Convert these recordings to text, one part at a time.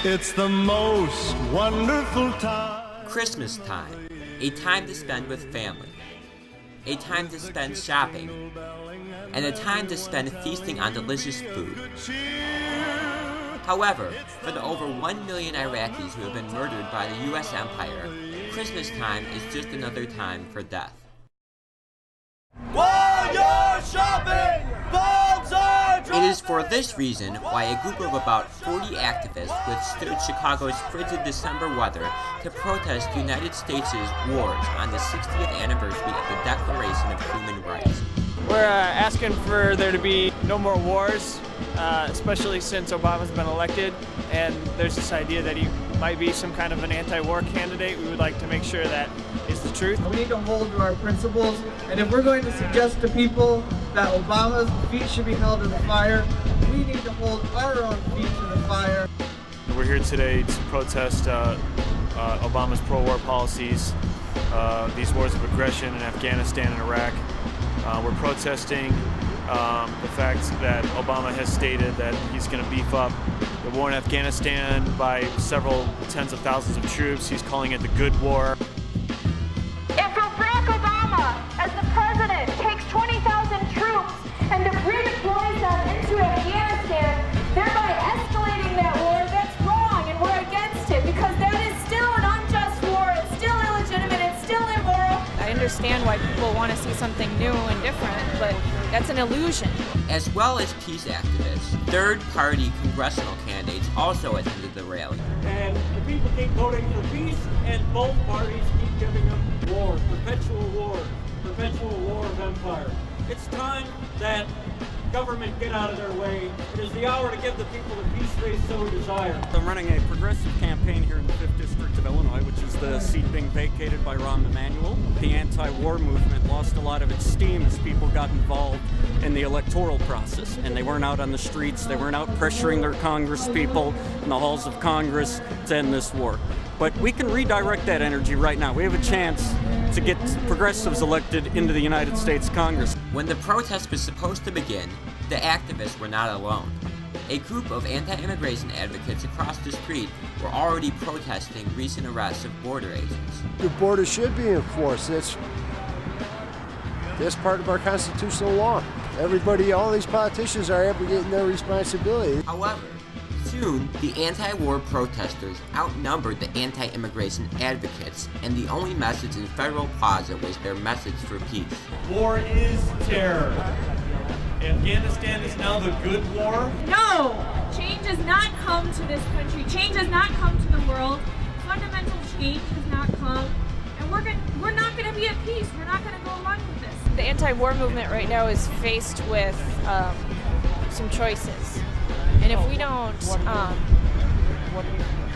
It's the most wonderful time. Christmas time, a time to spend with family, a time to spend shopping, and a time to spend feasting on delicious food. However, for the over 1 million Iraqis who have been murdered by the U.S. empire, Christmas time is just another time for death. While you're shopping, bombs are dropping. It is for this reason why a group of about 40 activists withstood Chicago's frigid December weather to protest the United States' wars on the 60th anniversary of the Declaration of Human Rights. We're asking for there to be no more wars, especially since Obama's been elected, and there's this idea that he might be some kind of an anti-war candidate. We would like to make sure that is the truth. We need to hold to our principles, and if we're going to suggest to people that Obama's feet should be held to the fire, we need to hold our own feet to the fire. We're here today to protest Obama's pro-war policies, these wars of aggression in Afghanistan and Iraq. We're protesting the fact that Obama has stated that he's going to beef up the war in Afghanistan by several tens of thousands of troops. He's calling it the good war. If Barack Obama, as the president, takes 20,000 troops and redeploys them into Afghanistan, thereby escalating that war, that's wrong, and we're against it, because that is still an unjust war, it's still illegitimate, it's still immoral. I understand why people want to see something new and different, but that's an illusion. As well as peace activists, third-party congressional candidates also attended the rally. And the people keep voting for peace, and both parties keep giving them war, perpetual war of empire. It's time that government get out of their way. It is the hour to give the people the peace they so desire. I'm running a progressive campaign here in the 5th District of Illinois, which is the seat being vacated by Rahm Emanuel. The anti-war movement lost a lot of its steam as people got involved in the electoral process, and they weren't out on the streets, they weren't out pressuring their Congress people in the halls of Congress to end this war. But we can redirect that energy right now. We have a chance to get progressives elected into the United States Congress. When the protest was supposed to begin, the activists were not alone. A group of anti-immigration advocates across the street were already protesting recent arrests of border agents. The border should be enforced. That's part of our constitutional law. Everybody, all these politicians are abrogating their responsibility. However, soon the anti-war protesters outnumbered the anti-immigration advocates, and the only message in Federal Plaza was their message for peace. War is terror. Afghanistan is now the good war. No! Change has not come to this country. Change has not come to the world. Fundamental change has not come. And we're not going to be at peace. We're not going to go along with this. The anti-war movement right now is faced with some choices. And if we don't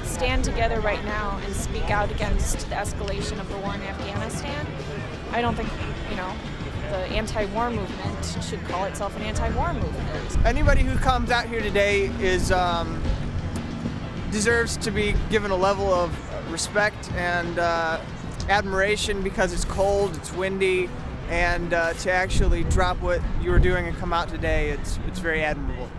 stand together right now and speak out against the escalation of the war in Afghanistan, I don't think, the anti-war movement should call itself an anti-war movement. Anybody who comes out here today deserves to be given a level of respect and admiration, because it's cold, it's windy, and to actually drop what you were doing and come out today, it's very admirable.